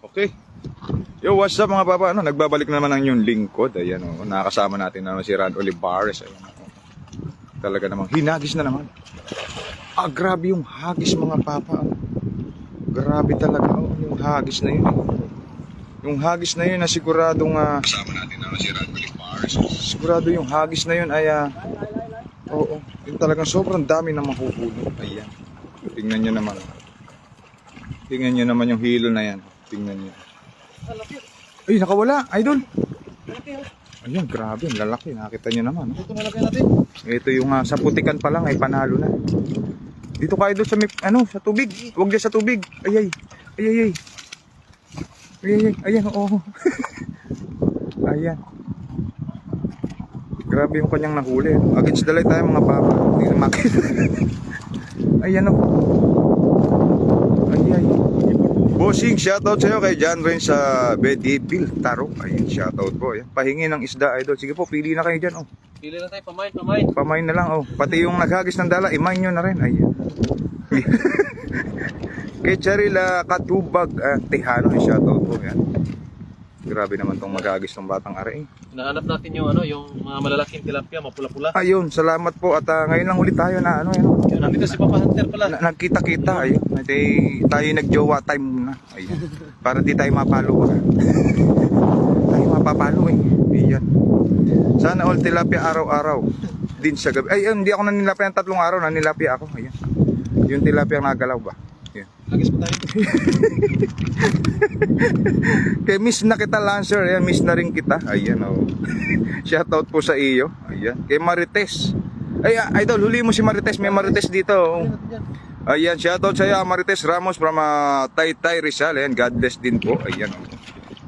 Okay. Yo, what's up mga papa? Ano, nagbabalik naman ang yung lingkod. Ayan, oh, nakakasama natin naman si Ran Olivares. Ayan, oh. Talaga namang hinagis na naman. Grabe yung hagis mga papa. Grabe talaga, oh, yung hagis na yun. Yung hagis na yun na siguradong kasama natin naman si Ran Olivares. Sigurado yung hagis na yun ay oo, yung talagang sobrang dami na mahuhulog. Ayan. Tingnan nyo naman. Tingnan nyo naman yung hilo na yan. Tingnan nyo. Ay, nakawala, idol. Ayun, grabe, ang lalaki. Nakita nyo naman. Ito nalagay natin. Ito yung sa putikan pa lang ay panalo na. Dito ka idol sa sa tubig. Huwag dyan sa tubig. Ay. Ay. Ayan, oo. Ayan. Grabe yung kanyang nahuli. Against the light tayo mga papa. Hindi na makita. Ayan o. Ay. Bossing, shoutout sa'yo kay John Rain sa Betty Piltaro. Ayan, shoutout po. Ayan. Pahingi ng isda, idol. Sige po, pili na kayo dyan. Oh. Pili na tayo, pamain. Pamain na lang. Oh. Pati yung naghagis ng dala, imain nyo na rin. Ayan. Kay Charila Katubag Tejano, shoutout po. Ayan. Grabe naman tong maghagis ng batang are. Hinahanap natin yung yung mga malalaking tilapia, mapula-pula. Ayun, salamat po. At ngayon lang ulit tayo na Yun, nandito si Papa Hunter pala. Nagkita-kita. Ayun. Tayo nagjowa time muna. Ayun. Para di tayo mapalo. Tayo mapapalo eh. Ayan. Sana all tilapia araw-araw. Din sa gabi. Ay, hindi ako nanilapia ng 3 araw. Nanilapia ako. Ayan. Yung tilapia ang nagalaw ba? Ayan. Lagis pa tayo. Kay miss na kita Lancer. Ayan, miss na rin kita. Ayan, oh. Shoutout po sa iyo. Ayan. Kay Marites. Ay, idol, huli mo si Marites. May Marites dito. Oh. Ayan, shoutout sa iyo Marites Ramos from Taytay Rizal. Ayan, God bless din po. Ayan, oh.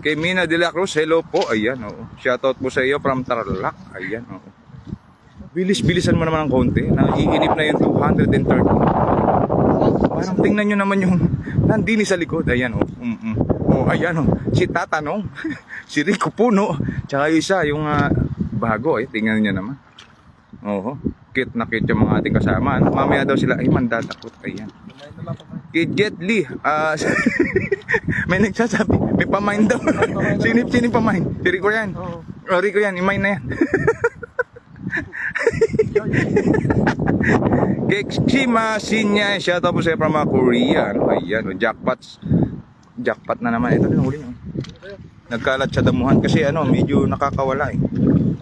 Kay Mina de la Cruz, hello po. Ayan, oh. Shoutout po sa iyo from Tarlac. Ayan, oh. Bilis-bilisan mo naman ng konti. Naiinip na yung 230. Parang tingnan nyo naman yung nandini sa likod. Ayan, oh. Oh, ayan, oh. Si Tatanong. Si Rico Puno. Tsaka isa, yung bago, eh. Tingnan nyo naman. Oh, cute na cute yung mga ating kasama. Mamaya daw sila, ay, mandatakot. Ayan. Kay Jet Li. May nagsasabi, may pamain daw. Sinip pamain. Si Rico yan. Oh, Rico yan, imain na yan. Kay Xima Sinya, shoutout po sa from Korea. Ayan, jackpot na naman. Ito na huli mo. Nagkalat sa damuhan kasi medyo nakakawala eh.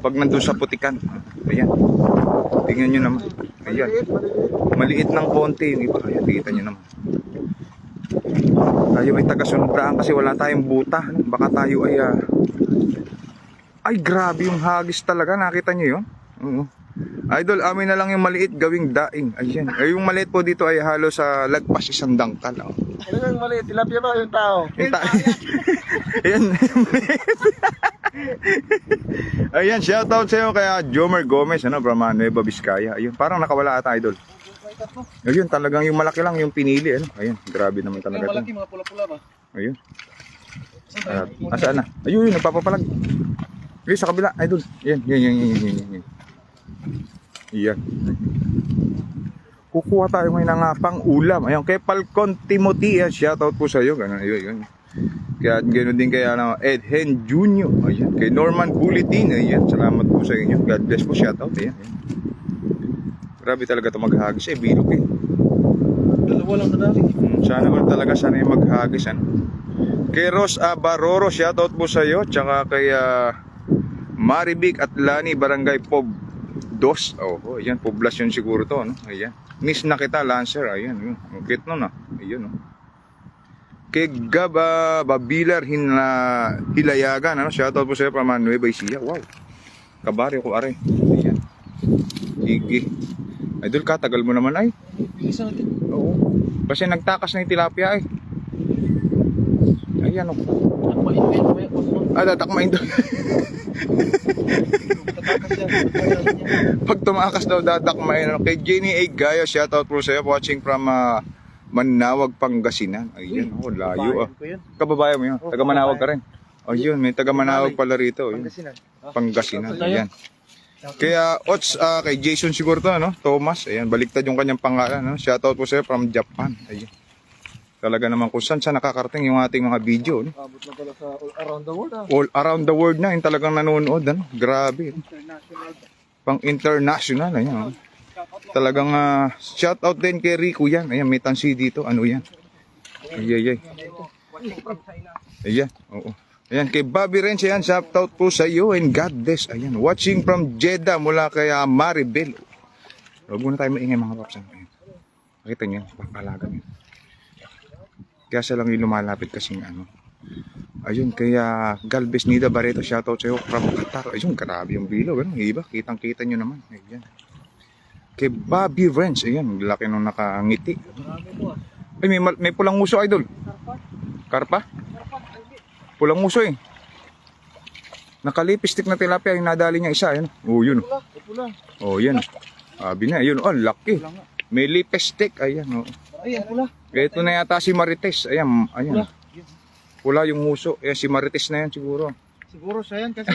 Pag nandun sa putikan. Ayan. Tingnan nyo naman. Ayan. Maliit ng konti yung iba. Ayan, tingnan nyo naman. Tayo ay taga-sunodaan kasi wala tayong buta. Baka tayo ay ay, grabe yung hagis talaga. Nakita nyo yun? Idol, amin na lang yung maliit gawing daing. Ayan. Ay, yung maliit po dito ay halos sa lagpas 1 dangkal. Oh. Ano yung maliit? Tilapia ba yung tao? Ayan. Ayan, shoutout sa iyo kay Jomer Gomez from Nueva Vizcaya. Ayun, parang nakawala ata, idol. Ayun, talagang yung malaki lang yung pinili. Ayun, grabe naman talaga. Yung malaki, mga pula-pula ba? Ayun. Asaan na? Ayun, nagpapapalag. Ayun, sa kabila, idol. Yan. Iyan. Kukuha tayo ngayon ng pang ulam. Ayun, kay Falcon Timothy, shoutout po sa iyo. Ganun, ayun. Kaya ganoon din kay Edhen Jr. Ayan, kay Norman Bulletin. Ayan, salamat po sa inyo. God bless po, shoutout. Ayan. Grabe talaga 'to maghagis bilog eh. Dalawa lang na dali. Sana all talaga sana yung maghagis Kay Ros Baroro, shoutout po sa iyo. Tsaka kay Maribic at Lani, Barangay Pob 2. Oh, ayan, poblasyon siguro to, no? Ayan. Miss na kita, Lancer. Ayan, ang cute nun, Ayan, Kay Gaba Babilar Hilayagan, shoutout po sa iyo from Nueva Ecija. Wow. Kabaryo ko are. Ayan. Sige. Idol ka, tagal mo naman ay. Bilisan natin. Oo. Kasi nagtakas na yung tilapia ay. Ayan o. Tatakmain doon. Pag tumakas daw datakmain. Kay Jenny A. Gayo, shoutout po sa iyo, watching from Manawag, Pangasinan. Ayan, layo Kababayan mo yun. Taga Manawag ka rin. Ayun, may taga Manawag pala rito. Pangasinan. Ayan. Kaya Ots, kay Jason siguro to, Thomas. Ayan, baliktad yung kanyang pangalan, Shoutout po sa iyo from Japan. Ayan. Talaga naman kung saan nakakarating yung ating mga video. No? Abot na pala sa all around the world All around the world na yung talagang nanonood. Ano? Grabe. International. Pang international. Ayan. Talagang shout out din kay Rico yan. Ayan, may tansi dito. Ano yan? Ay. Watching from China. Ayan, oo. Ayan, kay Bobby Renz, ayan, shout out po sa iyo and God bless. Ayan, watching from Jeddah mula kay Maribel. Huwag muna tayo maingay mga paps. Ayan. Nakita niyo, papalaga niyo. Kaya siya lang yung lumalapit kasing ano. Ayun, kaya Galvez Nida Barreto, shout out sa iyo from Qatar. Ayun, grabe yung bilog. Ano, iba, kitang-kita niyo naman. Ayan. Kay Bobby Renz, ayan, laki nung nakangiti. Ay, may pulang uso, idol. Karpa? Pulang uso eh. Nakalipistik na tilapia yung nadali niya isa. Ayan. Oh, yun. Oh, yan. Sabi na, yun. Oh, laki. May lipstick. Ayan. Oh. Ayan, pula. Ito na yata si Marites. Ayan. Ayan. Pula yung uso. Ayan, si Marites na yan siguro. Siguro siya yan kasi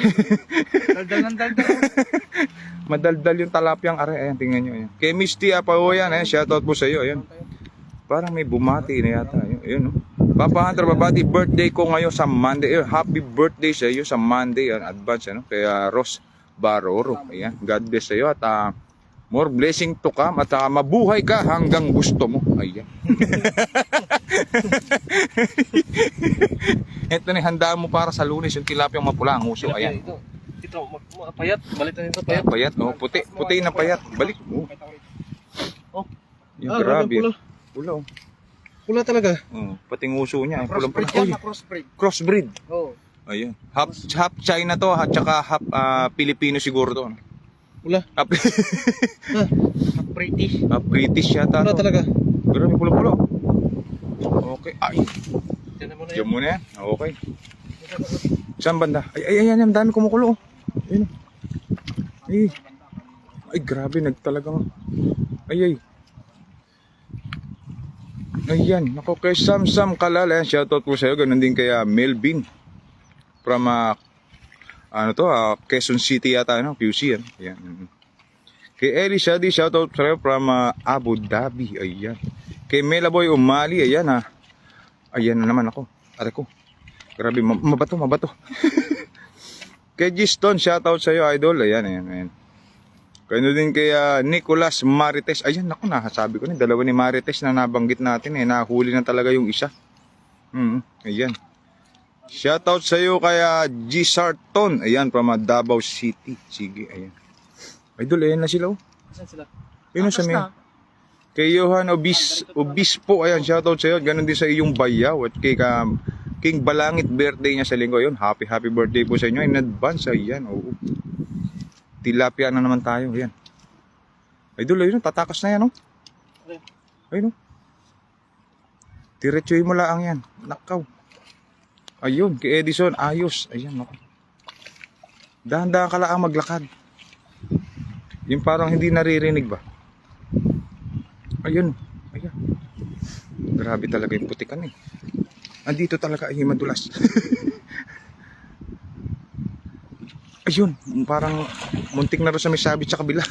daldal ng daldal. Madaldal yung talapyang are. Ayan, tingnan nyo. Ayan. Kay Misty Apao yan. Ayan, shoutout po sa iyo. Ayan. Parang may bumati na yata. Ayun, no? Papa Hunter, babati birthday ko ngayon sa Monday. Happy birthday sa iyo sa Monday. Advance, ano? Kaya Ross Baroro. Ayan. God bless sa iyo at more blessing to come at mabuhay ka hanggang gusto mo. Ayan. Ito na handa mo para sa Lunes yung tilapiyang mapula ang uso. Ayan. Ito, payat. Balik na ito, payat. Payat, oh, puti. Puti na payat. Balik. Oh. Oh. Yung grabe. Pula. Pula, oh. Pula talaga. Oh, pating uso niya. Crossbreed Pulang-pula. yan, crossbreed. Crossbreed. Oo. Ayun. Half China to, at saka half Filipino siguro to. Ano? Pula. Half, British. half British yata. Pula to. talaga. Pero may pula-pula. Okay. Ay, Diyan mo na diyan yan. muna yan. Okay. Saan banda? Ay, ang dami kumukulo. Ayun. Ay. Ay, grabe. Nagtalagang. Ay. Ayan, ako kay Sam Kalal, ayan, shoutout po sa iyo. Ganun din kay Melvin from Quezon City yata, ano, QC yan. Ayan. Kay Eli Shadi, shoutout sa iyo from Abu Dhabi. Ayan. Kay Melaboy Umali, ayan Ayan na naman ako. Aray ko. Grabe, mabato. Kay Giston, shoutout sa iyo, idol. Ayan. Kano din kay Nicolas Marites. Ayan, naku, nasabi ko na. Dalawa ni Marites na nabanggit natin eh. Nahuli na talaga yung isa. Ayan. Shoutout sa iyo kay G. Sarton. Ayan, from Davao City. Sige, ayan. Idol, ayan na sila. Saan sila? Yun sa may. Kay Johan Obispo. Ayan, shoutout sa iyo. Ganon din sa iyong bayaw. At kay King Balangit, birthday niya sa linggo. Yun, happy birthday po sa inyo. In advance, ayan. Oo. Tilapia na naman tayo. Ayan. Idol, ayun. Tatakas na yan, oh. Ayun, oh. Diretsuhin mo lang yan. Nakaw. Ayun. Kay Edison. Ayos. Ayan, nako. Dahan-dahan ka lang maglakad. Yung parang hindi naririnig ba? Ayun. Ayan. Grabe talaga yung putikan eh. Andito talaga ay madulas. Ayun, parang muntik na rin sa may sabit sa kabila.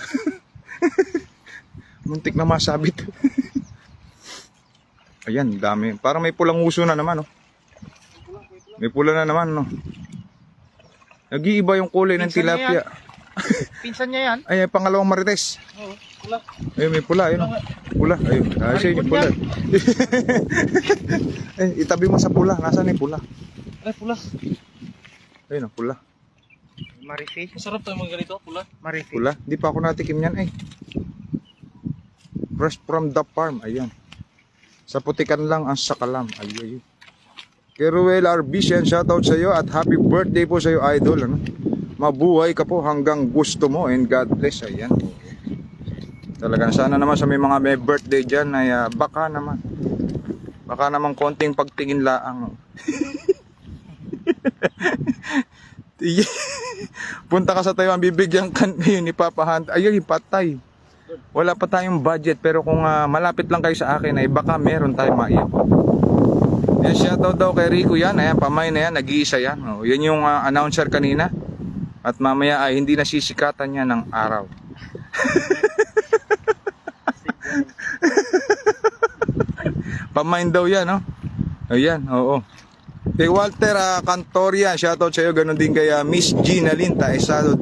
Muntik na masabit. Ayan, dami. Parang may pulang uso na naman, oh. May pula na naman, no. Nag-iiba yung kulay ng tilapia. Pinsan niya yan? Ay, pangalawang Marites. Oo, pula. Ayun, may pula, ayun. Pula, ayun. Ay, siya yung pula. Ay, itabi mo sa pula. Nasaan yung pula? Ay, pula. Ayun, pula. Marifi. Masarap tayo mga ganito, pula. Marifi. Pula? Di pa ako natikim yan, eh. Fresh from the farm. Ayan. Sa putikan lang ang sakalam. Ayun. Kay Ruel Arbisian, shoutout sa iyo at happy birthday po sa iyo, idol. Ano? Mabuhay ka po hanggang gusto mo and God bless. Ayan. Talaga sana naman sa may mga may birthday dyan ay baka naman konting pagtingin laang. Punta ka sa Taiwan, bibigyan ka ni Papa Hunt. Ayun, patay. Wala pa tayong budget pero kung malapit lang kayo sa akin ay baka meron tayong maipon. Yan, shoutout daw kay Rico yan. Ayan, pamay na yan, nag-iisa yan. Oh, yan yung announcer kanina. At mamaya ay hindi nasisikatan niya ng araw. Pamain daw yan, no? Ayan, oo. Kay Walter Cantoria, shoutout sa'yo. Ganon din kay Miss Gina Linta Esado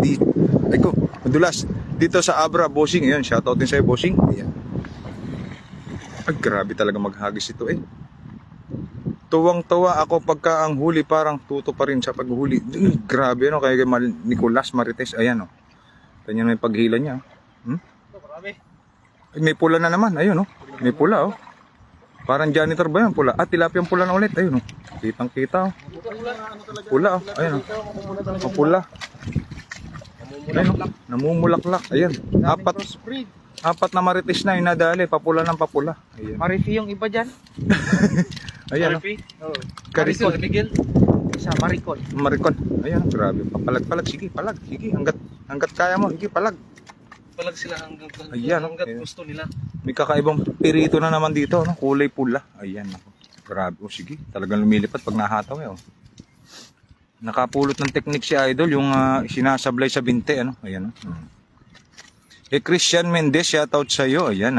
madulas dito sa Abra, Bossing. Ayan, shoutout din sa'yo, Bossing. Ayan. Ay, grabe talaga maghagis ito eh. Tuwang-tuwa ako pagka ang huli parang tuto pa rin sa paghuli. Grabe, no? Kaya kay Nicolas Marites, ayan, no? Ganyan may paghila niya. Marami. Ay, may pula na naman, ayun, no? May pula, oh. Parang janitor ba yan? Pula. Tilapia pula na ulit, ayun, no? Kitang-kita, oh. Pula, oh. Ayun, oh. Pula. Ayun, oh. Namumulaklak. Ayan. Apat na Marites na inadali. Papula ng papula. Ayan. Marifi yung iba dyan. Ayan, oh. Marisol, Miguel. Isa, Maricol. Maricon. Ayan, grabe. Palag. Sige, palag. Sige, hanggat kaya mo. Sige, palag. Palag sila hanggang Ayan, hanggat gusto nila. May kakaibang pirito na naman dito, no? Kulay pula. Ayan, ako. Grabe. Oh, sige. Talagang lumilipat pag nahataw, eh, oh. Nakapulot ng technique si Idol, yung sinasablay sa binte, ano? Ayan, oh. Christian Mendez, shoutout sa iyo. Ayan,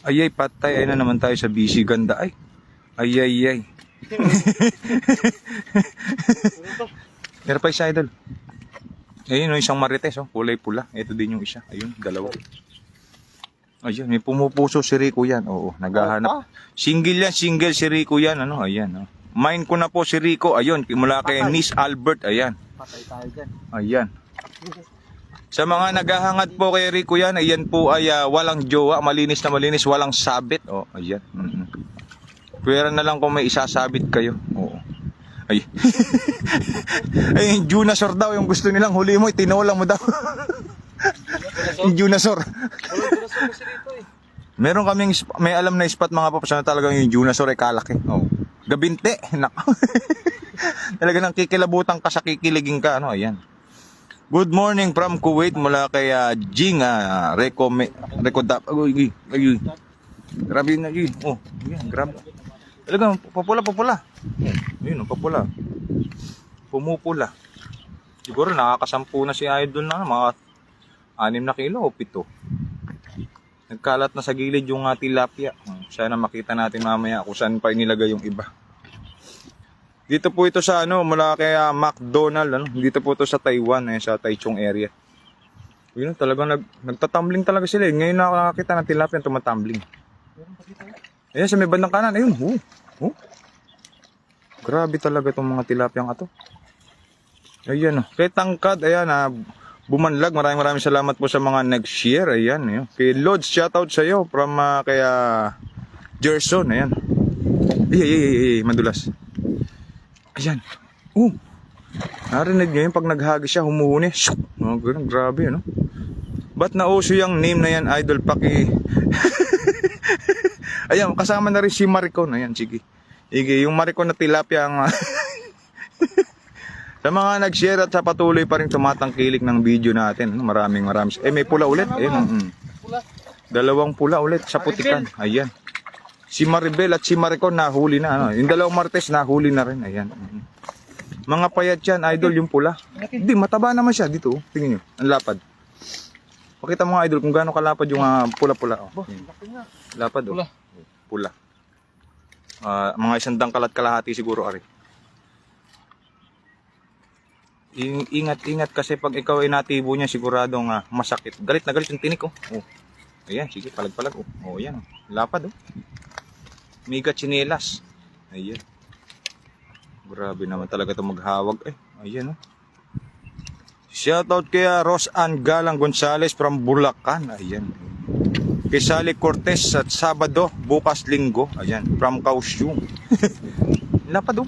Ayay, patay. Ayun na naman tayo sa busy ganda. Ayay. Meron pa isa, Idol. Ayun, isang Marites, oh, kulay pula. Ito din yung isa. Ayun, dalawa. Ayun, may pumupuso si Rico yan. Oo, naghahanap. Single si Rico yan. Ano, ayan. Oh. Mine ko na po si Rico. Ayun, mula kay Nis Albert. Ayan. Patay tayo dyan. Ayan. Sa mga naghahangad po kay Rico yan, ayan po ay walang jowa, malinis na malinis, walang sabit. Oh, ayan. Pwera na lang kung may isasabit kayo. Oo. Ay. Ay, yung Junasor daw, yung gusto nilang huli mo, tinola mo daw. Yung Junasor. Meron kaming, may alam na spot mga papas na talagang yung Junasor ay kalaki. Oh. Gabinte. Nako. Talaga nang kikilabutan ka sa kikiligin ka. Ano, ayan. Good morning from Kuwait mula kay Jing Rekodap. Ay. Grabe na yun. Oh, yan, grabe. Talagang papula. Ayun, papula. Pumupula. Siguro nakakasampu na si Idol na mga 6 na kilo o 7. Nagkalat na sa gilid yung tilapia. Sana makita natin mamaya kung saan pa inilagay yung iba. Dito po ito sa mula kay McDonald, Dito po ito sa Taiwan, sa Taichung area. Yun, talagang nagtatumbling talaga sila. Ngayon nakakita ng tilapia tumatumbling. Ayan, sa may bandang kanan, ayun, Grabe talaga itong mga tilapiyang ato. Ayan, kay Tangkad, ayan, bumanlag. Maraming salamat po sa mga nag-share. Ayan, kay Lods, shoutout sa iyo from kay Gerson, ayan. Ay, madulas. Ayan. Narinig nyo yun pag naghagis siya, humuhuni. Oh, ganun, grabe, Ba't nauso yung name na yan, Idol Paki? Ayan, kasama na rin si Maricon. Ayan, sige. Yung Maricon na tilapia ang... Sa mga nag-share at sa patuloy pa rin tumatangkilik ng video natin. Maraming. May pula ulit. Ayun. Dalawang pula ulit sa putikan. Ayan. Si Maribel at si Maricon nahuli na. Yung dalawang Martes nahuli na rin. Ayan. Mga payat yan, Idol, yung pula. Hindi, mataba naman siya dito. Tingnan nyo, ang lapad. Pakita mo nga, Idol, kung gaano kalapad yung pula-pula. Lapad, Pula. Mga 100 kalahati siguro, ari. Ingat kasi pag ikaw ay natibo niya, siguradong masakit. Galit na galit yung tinik, Ayan, sige, palag-palag, ayan, lapad, Miga chinelas. Ayan. Grabe naman talaga ito maghawag. Ayan, Shoutout kay Rosanne Galang Gonzales from Bulacan. Ayan. Kay Sally Cortez at Sabado, bukas Linggo. Ayan, from Kaohsiung. Lapad,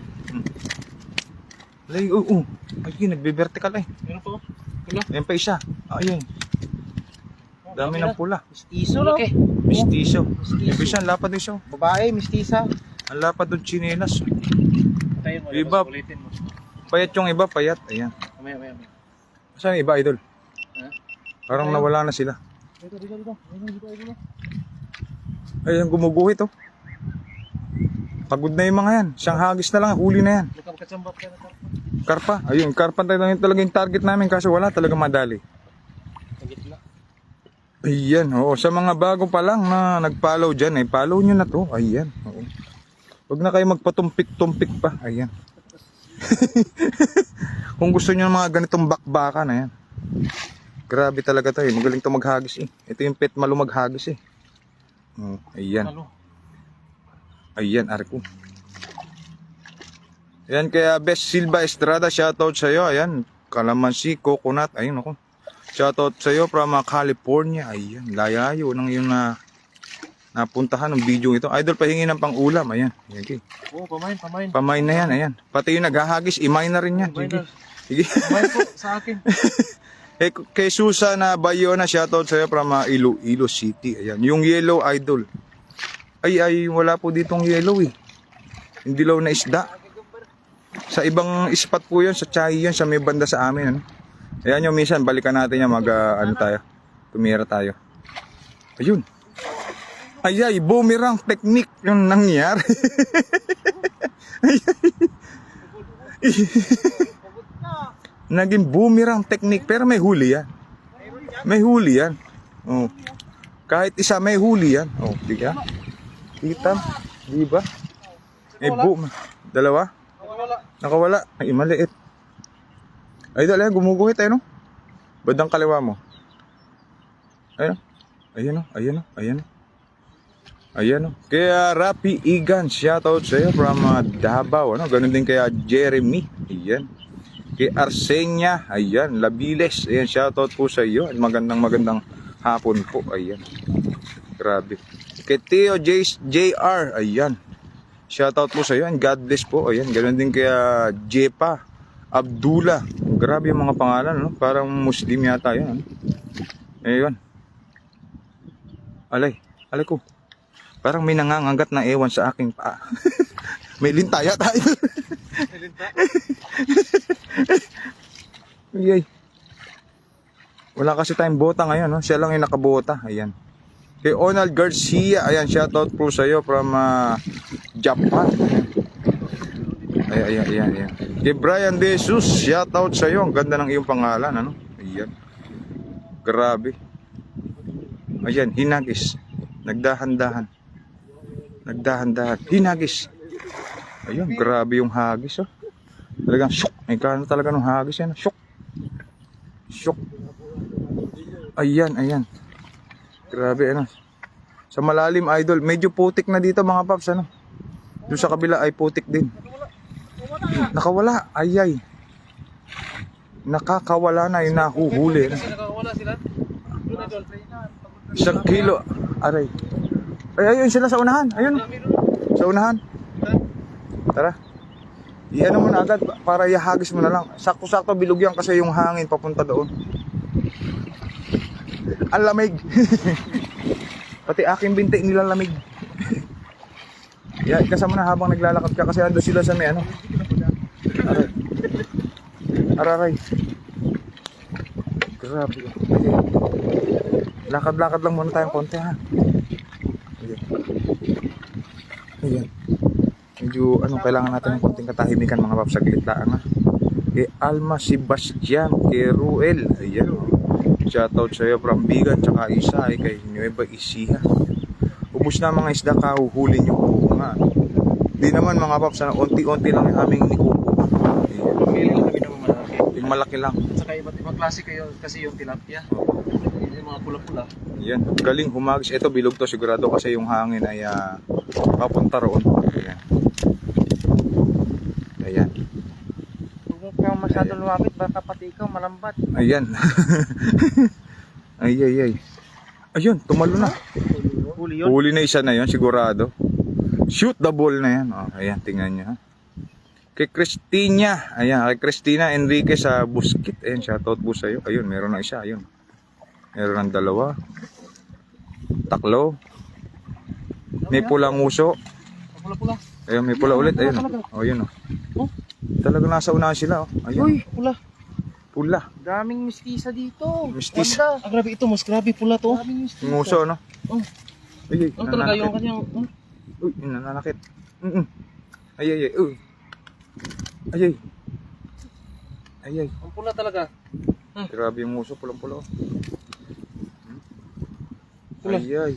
Ayun, nagbe-vertical Meron pa, pula. Ayan pa isa. Ayan. Dami ng pula. Mistiso, no? Mistiso. Yung isa, ang lapad isa. Babae, mistisa. Ang lapad doon chinelas. Tayo mo, Iba. ulitin mo. Payat yung iba, payat. Ayan. Mamaya. Saan yung iba, Idol? Parang nawala na sila. Dito. Ayan, gumuguhit, Pagod na yung mga yan. Siyang hagis na lang, huli na yan. Magkatsambat ka na Karpa. Ayun, karpa talaga yung target namin kasi wala talaga madali. gitna. Ayan, Sa mga bago pa lang na nag-follow dyan, follow nyo na to. Ayan, Huwag na kayo magpatumpik-tumpik pa. Ayan. Kung gusto nyo ng mga ganitong bakbakan, ayan. Grabe talaga to eh. Magaling to maghagis eh. Ito yung pet malo maghagis eh. Oh, ayan. Ano? Ayan, Arko. Ayan, kaya Best Silva Estrada, shoutout sa'yo. Ayan, Calamansi, Coconut. Ayun ako. Shoutout sa'yo from California. Ayan, layayo ng yung napuntahan ng video ito. Idol, pahingi ng pang-ulam. Ayan. Ayan, okay. Oo, pamain. Pamain na yan, ayan. Pati yung naghahagis, imay na rin yan. Sige. Sige. Pamain po sa akin. Kay Susan na Bayona, shoutout sa'yo from Iloilo City. Ayan. Yung yellow, Idol. Ay, wala po ditong yellow eh. Yung dilaw na isda. Sa ibang spot po yun, sa Chay yun, sa may banda sa amin. Ano? Ayan yung minsan, balikan natin yan, ano tayo. Tumira tayo. Ayun. Ay, boomerang technique yung nangyari. Naging boomerang technique, pero may huli yan. May huli yan. Oh. Kahit isa may huli yan. Oh, diga. Kita, di ba? Eh, boom. Dalawa? Nakawala. Ay, maliit. Ay, dala, gumuguhit, ayun, no? Badang kaliwa mo. Ayun, ayun, ayun, ayun. Ayan, kaya Rapi Igan, shoutout sa iyo from Davao, ano? Ganun din kaya Jeremy. Ayan. Kay Arsenia, ayan, Labiles. Ayan, shoutout po sa iyo. Magandang hapon po. Ayan. Grabe. Kay Theo JR, ayan. Shoutout po sa iyo. And God bless po. Ayan, ganun din kaya Jepa Abdullah. Grabe yung mga pangalan, no? Parang Muslim yata 'yan. Ayun. Alay ko. Parang may nangangagat na ewan sa aking paa. May lintaya tayo. Yay. Wala kasi tayong bota ngayon, no? Siya lang yung nakabota. Ayan. Kay Onald Garcia, ayan, shoutout po sa iyo from Japan. Ayan. Kay Brian De Jesus, shoutout sa iyo. Ang ganda ng iyong pangalan, ano? Ayan. Grabe. Ayan, hinagis. Nagdahan-dahan. Hinagis. Ayun, grabe yung hagis, oh. Talagang shock. May kano talaga ng hagis yan. Shock. Ayan. Grabe, ano. Sa malalim, Idol. Medyo putik na dito, mga paps, ano. Doon sa kabila ay putik din. Nakawala. Ayay. Nakakawala na yung nahuhuli. Kasi nakakawala sila. Isang kilo. Aray. Ayun sila sa unahan. Ayun. Sa unahan. Tara. Iyan mo na agad para ihagis mo na lang. Sakto-sakto bilog yan kasi yung hangin papunta doon. Ang lamig. Pati aking binti nilalamig. Yeah, ikasama na habang naglalakad ka kasi ando sila sa may ano. Aray. Araray. Grabe. Okay. Lakad-lakad lang muna tayong konti, ha. Ayan. Medyo kailangan natin ng konting katahimikan, mga paps, saglit lang, ha. Kay Alma Sebastian, kay Ruel, ayan. Shoutout sa iyo from Bigan, tsaka isa ay kay Nueva Ecija. Ubus na mga isda, kahuhuli nyo. Oo nga. Di naman, mga paps, unti-unti lang yung aming nikupo. Pumili lang kami ng malaki. Yung malaki lang. At saka iba't ibang klase kayo kasi yung tilapia. Yung mga pula-pula. Yan, galing humagis. Ito bilog to sigurado kasi yung hangin ay papunta roon. Ayan. Huwag kang masyado lumapit, baka pati ikaw malambat. Ayan. Ay. Ayun, tumalo na. Huli yun. Huli na isa na yon sigurado. Shoot the ball na yan. Oh, ayan, tingnan nyo, ha. Kay Christina. Ayan, kay Christina Enrique sa Buskit. Ayan, shoutout po sa iyo. Ayun, meron na isa. Ayun. Meron ng dalawa. Taklo. May pulang uso. Pula-pula. Ayun, may pula ulit. Ayun. Oh, yun, oh. Talaga nasa unahan sila, oh. Ayun. Uy, pula. Pula. Daming mistisa dito. Mistisa. Wanda. Ah, grabe ito. Mas grabe pula to. Daming mistisa. Yung uso, no? Oh. Ay, Ano talaga yung kanyang... Uy, nananakit. Ay. Uy. Ay. Ang pula talaga. Grabe yung uso, pulang-pula. Oh. Pula. Ay.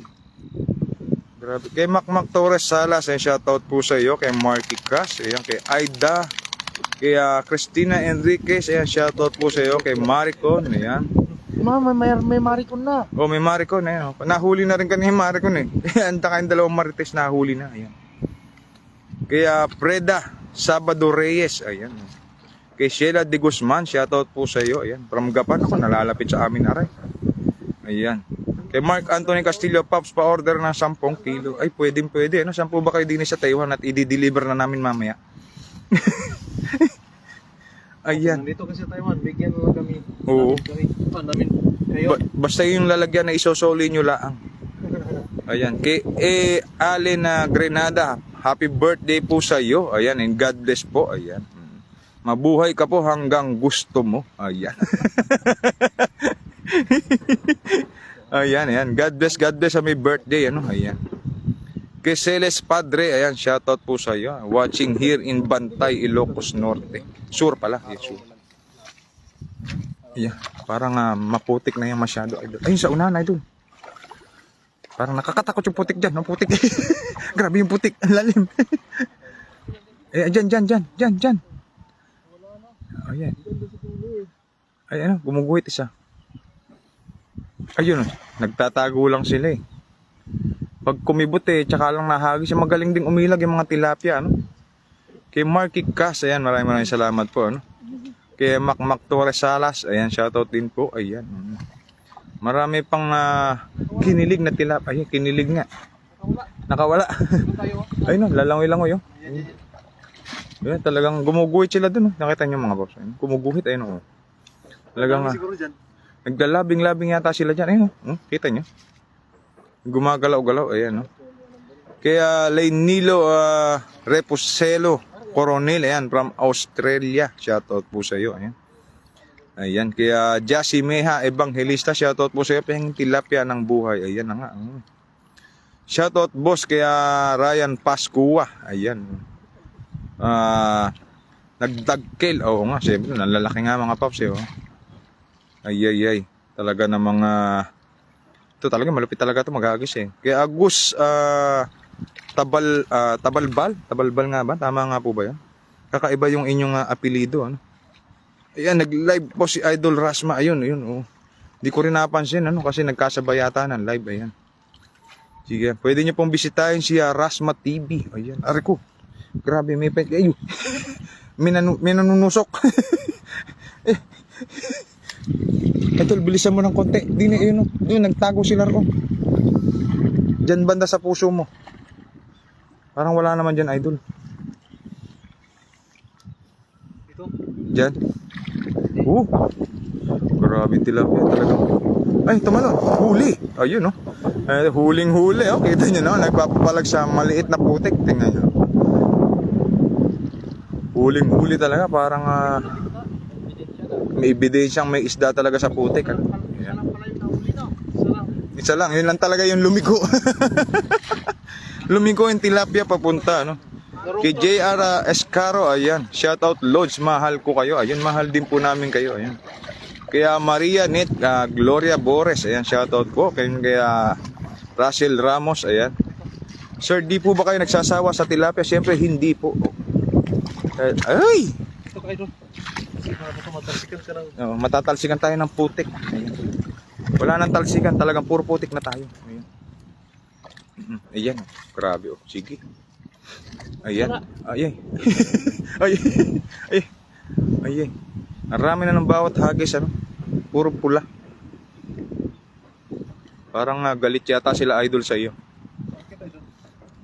Grabe. Kay Macmac Torres Salas, shoutout po sa iyo. Kay Marky Cass, ayan. Kay Aida. Kay Christina Enriquez, ayan. Shoutout po sa iyo. Kay Maricon, ayan. May marikon na. Oh, may Maricon, ayan. Nahuli na rin kanina yung Maricon eh. Anta kayong dalawang Marites nahuli na, ayan. Kay Preda Sabado Reyes, ayan. Kay Sheila De Guzman, shoutout po sa iyo, ayan. From Gapan, ako nalalapit sa amin, aray. Ayan. Kay Mark Anthony Castillo, Pops, pa-order ng 10 kilo. Ay, pwede. Ano, 10 ba kayo din sa Taiwan at i-deliver na namin mamaya? Ayan. Nandito kasi sa Taiwan, bigyan mo lang kami. Oo. Namin kayo. Basta yung lalagyan na isosoli nyo laang. Ayan. Kay Allen Grenada, happy birthday po sa iyo. Ayan, and God bless po. Ayan. Mabuhay ka po hanggang gusto mo. Ayan. Ayan. God bless sa may birthday. Ano? Ayan. Kay Celes Padre, ayan, shoutout po sa iyo. Watching here in Bantay, Ilocos Norte. Sur pala. Yes, sur. Ayan. Parang maputik na yan masyado. Ayun, sa unahan, idol. Parang nakakatakot yung putik dyan. Ang putik. Grabe yung putik. Ang lalim. Dyan. Ayan. Ayan, gumuguhit isa. Ayun, nagtatago lang sila eh. Pag kumibot tsaka lang nahagis. Magaling ding umilag yung mga tilapia, ano? Kay Marky Cass, ayan, maraming salamat po, ano? Kay Macmac Torres Salas, ayan, shoutout din po, ayan. Marami pang kinilig na tilapia, ayan, kinilig nga. Nakawala. Ayun, lalangoy-langoy, oh. Ayan, talagang gumuguhit sila dun, oh. Nakita nyo mga boss, ayun, gumuguhit, ayun, oh. Talagang naglalabing-labing yata sila dyan. Ayun, kita nyo. Gumagalaw-galaw. Ayan, no. Kaya Lainilo Reposelo Coronel, ayan, from Australia. Shoutout po sa iyo. Ayan. Kaya Jassy Meha Evangelista, shoutout po sa iyo. Pahing tilapia ng buhay. Ayan na nga. Shoutout boss kaya Ryan Pascua. Ayan. Nagdagkel. Oo nga, siyempre. Nalalaki nga mga paps eh. Oh. Ay. Talaga na mga... Ito talaga, malupit talaga ito mag-agis eh. Kaya Agus Tabalbal nga ba? Tama nga po ba yan? Kakaiba yung inyong apelido. Ano? Ayan, nag-live po si Idol Rasma. Ayun. Oh. Di ko rin napansin kasi nagkasabay yata ng live. Ayan. Sige, pwede nyo pong bisitahin si Rasma TV. Ayan, ari ko. Grabe, may pet. Ayun. May nanunusok. Idol, bilisan mo ng konti. Doon, nagtago sila ro. Diyan banda sa puso mo. Parang wala naman dyan, Idol. Ito? Diyan. Grabe tilapia talagang. Ay, tumalon. Huli. Ayun, no. Huling-huli, oh. Kita nyo, no. Nagpapalag sa maliit na putik. Tingnan nyo. Huling-huli talaga. Parang, may ebidensyang may isda talaga sa putik. Ano? Isa lang. Yun lang talaga yung lumiko. Lumiko yung tilapia papunta. Ano? Kay JR Escaro, ayan. Shoutout Lodge, mahal ko kayo. Ayun, mahal din po namin kayo. Ayan. Kaya Maria Net, Gloria Bores, ayan, shoutout po. Kaya Russell Ramos, ayan. Sir, di po ba kayo nagsasawa sa tilapia? Siyempre, hindi po. Ay! Ito kayo doon. Matalsikan ka lang. Matatalsikan tayo ng putik. Ayan. Wala nang talsikan, talagang puro putik na tayo. Ayan. Ayan, grabe oh. Sige. Ayan. Ay. Marami na ng bawat hagis, ano? Puro pula. Parang galit yata sila Idol sa iyo.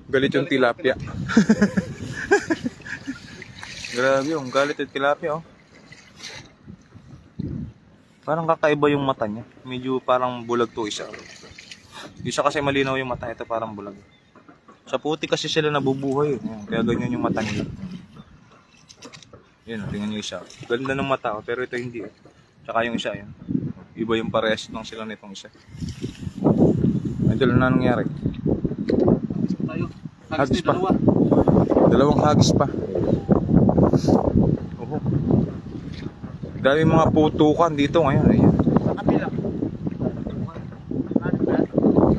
Galit yung tilapia. Grabe yung galit yung tilapia, oh. Parang kakaiba yung mata niya. Medyo parang bulag to isa. Isa kasi malinaw yung mata. Ito parang bulag. Sa puti kasi sila nabubuhay. Kaya ganyan yung mata nila. Yan, tingnan nyo isa. Ganda ng mata, pero ito hindi. Tsaka yung isa, yan. Iba yung parehas lang sila nitong isa. Idol, na nangyari? Tayo. Hagis pa. Dalawang hagis pa. Oho. Dami mga putukan dito ngayon. Ayan. Sa kapila.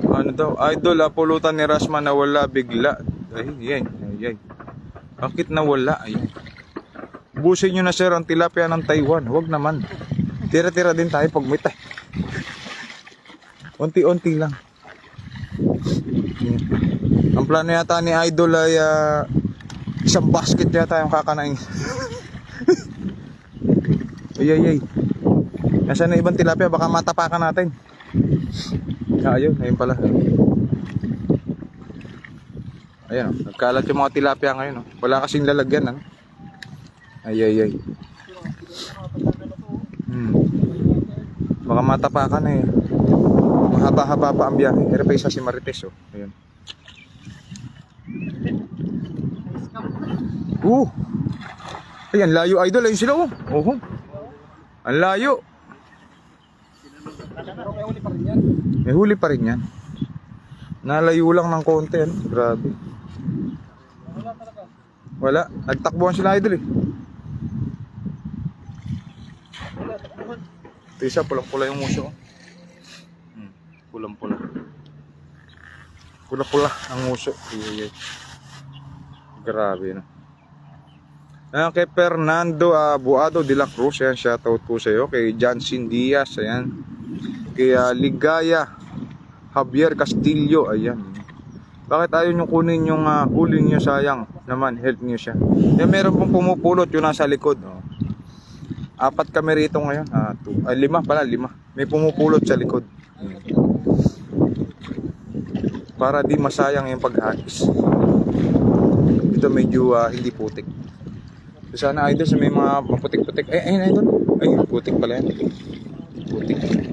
Ano daw? Idol, pulutan ni Rasma na wala bigla. Ay, yan. Ay. Bakit nawala? Ay. Busin nyo na sir ang tilapia ng Taiwan. Huwag naman. Tira-tira din tayo pag may tayo. Unti-unti lang. Yan. Ang plano yata ni Idol ay isang basket yata yung kakanain. Ay. Nasaan na ibang tilapia? Baka matapakan natin. Ayun pala. Ayan, nagkalat yung mga tilapia ngayon. Wala kasing lalagyan. Ay. Baka matapakan eh. Mahaba-haba pa ang biyahe. Pero pa isa si Marites. Ayun. Ayan, layo idol. Ayun sila Ang layo. May huli pa rin yan. Nalayo lang ng konti. Grabe. Wala. Nagtakbuhan sila idol eh. Ito isa, pulang-pula yung muso. Pulang-pula. Pula-pula ang muso. Ay. Grabe kay Fernando Buado de la Cruz. Ayan, shoutout po sa iyo. Kay Jansin Diaz. Ayan. Kay Ligaya Javier Castillo. Ayan. Bakit ayaw nyo kunin yung huli nyo? Sayang naman, help nyo siya. Yan, meron pong pumupulot yung nasa likod. 4 kami rito ngayon. 5 pala, 5. May pumupulot sa likod. Para di masayang yung paghagis. Ito medyo hindi putik. So, sana idol sa may mga maputik-putik. Ayun idol. Ay, putik pala yan. Putik. Ay.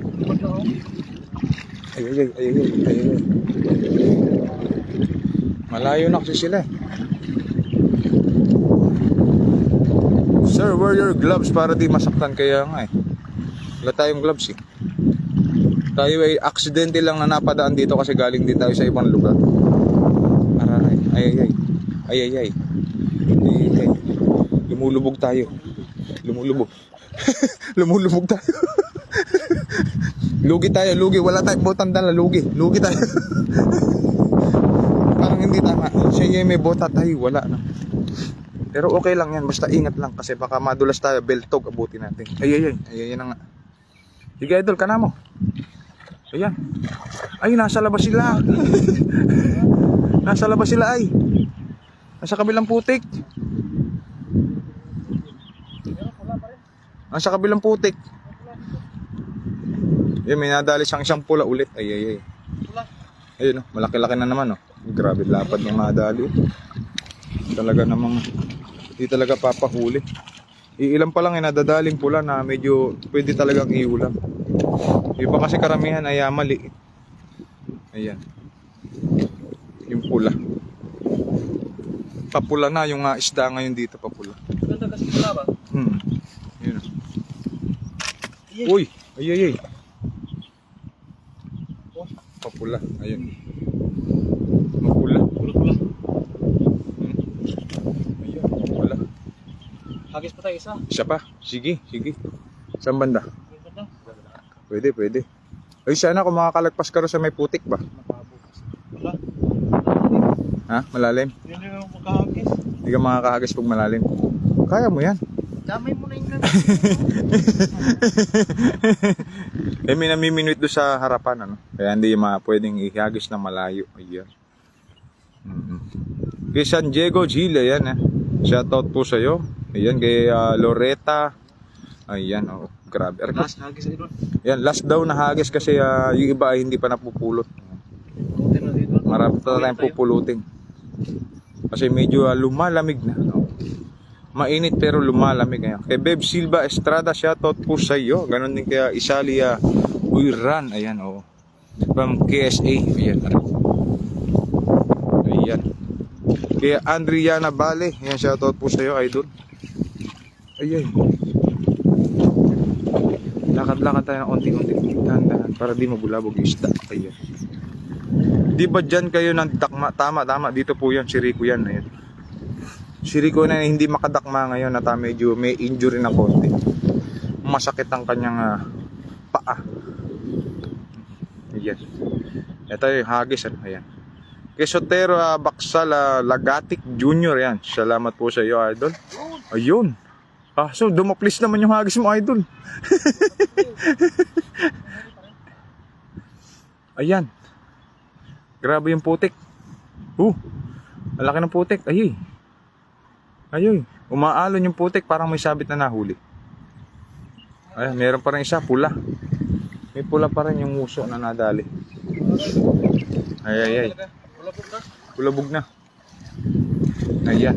Malayo na kasi sila eh. Sir, wear your gloves para di masaktan. Kaya nga eh. Wala tayong gloves eh. Tayo ay aksidente lang na napadaan dito kasi galing din tayo sa ibang lugar. Aray. Ay. Lumulubog tayo. Lumulubog tayo. Lugi tayo. Wala tayong botang dala. Lugi tayo. Parang hindi tama. Siya may bota tayo. Wala na. Pero okay lang yan. Basta ingat lang. Kasi baka madulas tayo. Beltog. Abutin natin. Ay na nga. Sige idol. Kana mo. Ayan. Ay, nasa labas sila. Nasa labas sila ay. Nasa kabilang putik. Nasa kabilang putik. Yan, may nadali siyang isang pula ulit. Ay. Ayun, malaki-laki na naman. Grabe lapad ng nadali. Talaga namang hindi talaga papahuli. Iilan pa lang nadadaling pula na medyo pwede talagang iulam. Iba kasi karamihan ay mali. Ayan. Yung pula. Papula na yung isda ngayon dito, papula. Ganda kasi pula ba? Yun. Uy, ay. Papula, ayun. Mapula. Pula. Ayun, papula. Hagis pa tayo isa. Isa pa, sige. Saan banda? Ganda. Pwede. Ay, sana kung makakalagpas ka rin sa may putik ba? Wala. Ha? Malalim? Hindi mo makahagis. Hindi ka makakahagis pag malalim. Kaya mo yan. Damay mo na yung May namiminuit doon sa harapan, Kaya hindi pwedeng ihagis na malayo. Ayan. Kay San Diego Gil, ayan Shoutout po sa'yo. Ayan, kay Loretta. Ayan, grabe. Last hagis ay doon. Yan, last daw na hagis kasi yung iba ay hindi pa napupulot. Marami pa tayong pupulutin. Kasi medyo lumalamig na. Mainit pero lumalamig ngayon. Kay Beb Silva Estrada, shoutout po sa iyo. Ganon din kay Isalia Uyran. Ayan, from KSA. Ayan. Kay Andriana Bale. Ayan, shoutout po sa iyo, idol. Ayan. Lakad-lakad tayo ng unti-unti. Dahan-dahan para di mabulabog yung isda. Ayan. Di ba dyan kayo ng dakma? Tama. Dito po yan. Si Rico yan. Ayan. Si Rico na hindi makadakma ngayon at medyo may injury na konti. Masakit ang kanyang paa. Ayan. Ito yung hagis. Ano? Ayan. Quesotero Baksal Lagatic Jr. Yan. Salamat po sa iyo, idol. Ayun. So dumaplis naman yung hagis mo, idol. Ayan. Grabe yung putik. Ang laki ng putik. Ay. Umaalon yung putik, parang may sabit na nahuli. Ayan, meron pa rin isa, pula. May pula pa rin yung uso na nadali. Ay. Pulabog na. Ayan.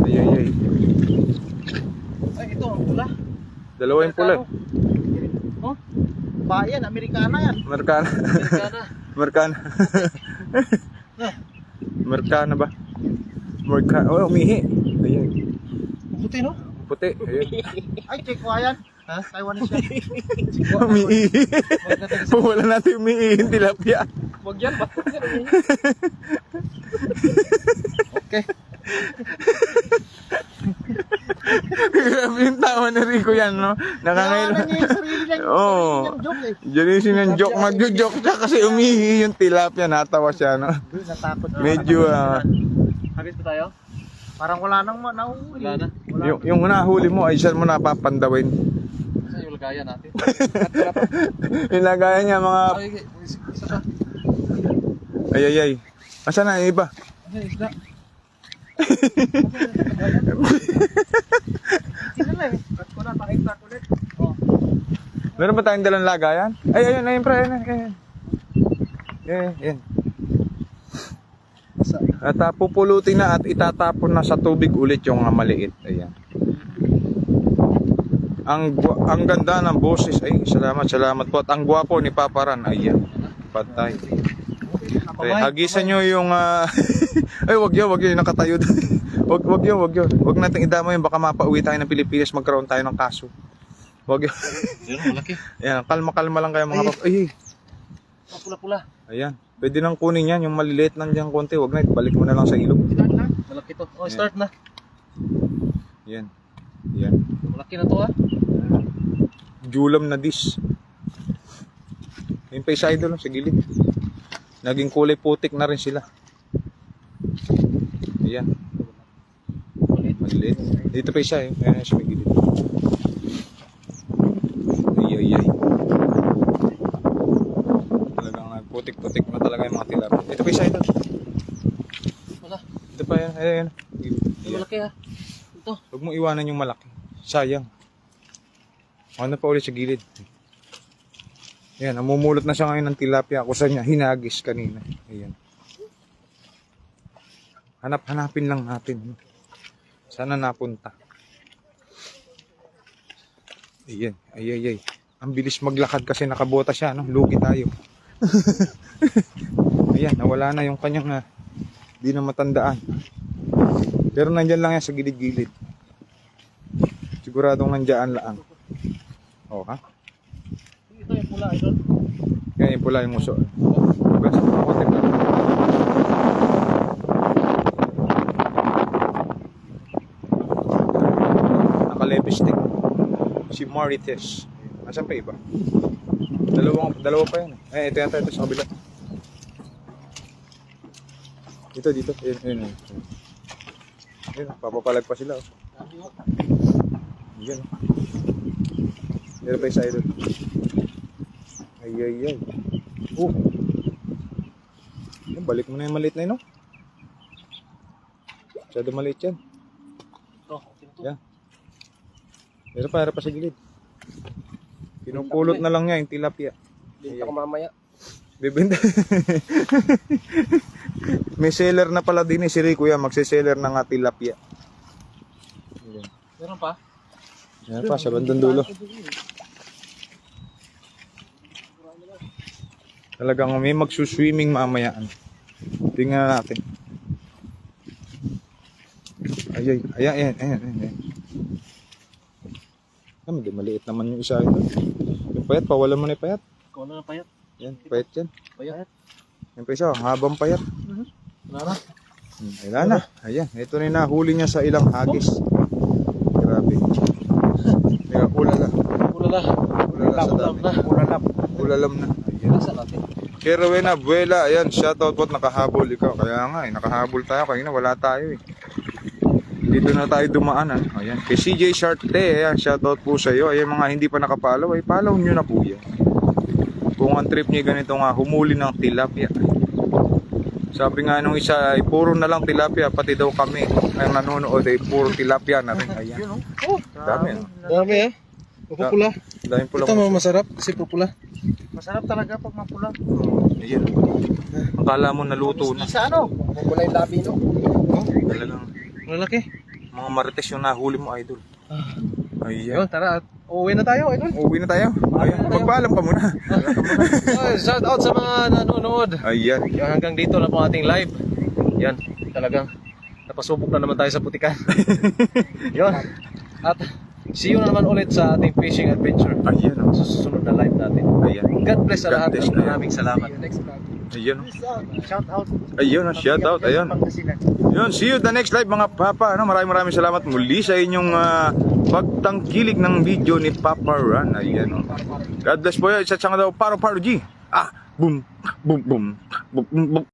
Ay. Ay, ito ang pula. Dalawa yung pula. Oh? Bayan, Amerikana yan. Amerikana. Amerikana. Amerikana ba? Amerikana. Oh, umihi. Ayan. Puti, no? Puti. Ayan. Ay, Chekwa yan. Ha? Taiwanese yan. Umihi. Wala natin umihi yung tilapia. Wag yan, bakit yan? Okay. Grabe yung tawa ni Rico yan, no? Kaya niya yung sarili lang. Oo. Yung joke eh. Diyan yung joke. Magjo-joke siya kasi umihi yung tilapia. Natawa siya, no? Natakot. Medyo, Hagis pa tayo? Parang wala nang nauuli. Wala na. yung nahuli mo ay saan mo napapandawin. Saan yung lagayan natin? Yung lagayan niya, mga... Ay, isa pa. Ay. Asan na yung iba? Ay, isda. Sino na eh? Kat ko na, pakita ulit. Oh. Meron ba tayong dalang lagayan? Ay, ayun, pre. Ayun. Yan. At pupulutin na at itatapon na sa tubig ulit yung mga maliit. Ayan. Ang ganda ng boses. Ay, salamat po. At ang gwapo ni Paparan. Ayan. Patay. Okay, hagisan nyo yung... Ay, wag yun. Nakatayo doon. Wag yun. Wag natin idama yun. Baka mapauwi tayo ng Pilipinas. Magkaroon tayo ng kaso. Wag yun. Yan, malaki. Ayan, kalma lang kayo mga papa. Ay. Pula-pula. Ayan. Pwede nang kunin yan. Yung maliliit lang dyan konti. Wag na. Balik mo na lang sa ilog. Malaki to. Oh, start na. Yan. Malaki na to, ha? Julam na dish. Yung pa isa idol sa gilid. Naging kulay putik na rin sila. Ayan. Maliliit. Dito pa isa eh. Ayan sa gilid. Ay. Talagang nagputik-putik na talaga yung mga tilapia. Ito pa isa idol. Wala. Ito pa yan. Ayan. Yung malaki, ha? Ito. Huwag mo iwanan yung malaki. Sayang. Ano pa ulit sa gilid. Ayan, namumulot na siya ngayon ng tilapia. Kusa niya, hinagis kanina. Ayan. Hanapin lang natin. Sana napunta. Ayan, ay. Ang bilis maglakad kasi nakabota siya, no? Lugi tayo. Ayan, nawala na yung kanyang di na matandaan. Pero nandyan lang yan sa gilid-gilid. Siguradong nandyan lang. Oh, ha? Ito yung pula, idol. Yan yung pula yung muso. Basta konti pa. Naka-lepistic. Si Marites. Nasaan pa iba? Dalawa pa yan. Ito yata ito sa kabila. Dito. Ayun. Papapalag pa sila. Yan. Meron pa isa idol. Ay. Yan, balik mo na yung maliit na yun, no? Masyado maliit yan. Ito. Yan. Meron pa sa gilid. Pinupulot na lang niya yung tilapia. Binta ko mamaya. Bibenta. May seller na pala din si Rico yan. Magsiseller ng tilapia. Yan. Meron pa? Yan pa, sa bandang dulo. Talagang may magsuswimming mamayaan. Tingnan natin. Ayan. Medyo maliit naman yung isa ito. Yung payat, pawalan mo na yung payat. Ikaw na ng payat. Yan, payat yan. Payat. Yung pa isa, habang payat. Wala na. Wala na. Ayan, ito na yung nahuli niya sa ilang hagis. Grabe. Ulala. Ulala. Ulala sa dami. Ulalam. Ulalam na. Ayan. Nasa natin. Kay Rowena Abuela, ayan, shoutout po, nakahabol ikaw. Kaya nga nakahabol tayo, kanina wala tayo Dito na tayo dumaan Ayan, kay CJ Sharte, ayan, shoutout po sa iyo. Ayan, mga hindi pa nakapalaw, ay follow nyo na po yan. Kung ang trip niya ganito nga, humuli ng tilapia. Sabi nga nung isa, ay puro na lang tilapia, pati daw kami ang nanonood ay puro tilapia na rin. Ayan, dami Dami Pupula. Dami pula. Ito masarap kasi pupula. Masarap talaga pag mapula. Ayan, akala mo naluto na. Sa ano? Mapula yung labi, no? Talagang Malaki. mga marites yung nahuli mo, idol. Yun, Ayan. tara. Uuwi na tayo, idol. Uwi na tayo. Ayan. Magpaalam ka muna. Shout out sa mga nanonood. Ayan. Yan, hanggang dito na po ating live. Yan, talagang napasubok na naman tayo sa putikan. Yun. At see you na naman ulit sa ating fishing adventure. Ayan. Sa susunod na live natin. Ayan. God bless sa God lahat. bless. Maraming salamat. Ayan. Shout out. Ayun, shout out. Ayun. Pangasinan. Yun, see you the next live mga papa. Maraming salamat muli sa inyong pagtangkilik ng video ni Papa Ran. Ayan. God bless po yan. Isa siyang daw, Paro G. Boom, boom, boom, boom, boom.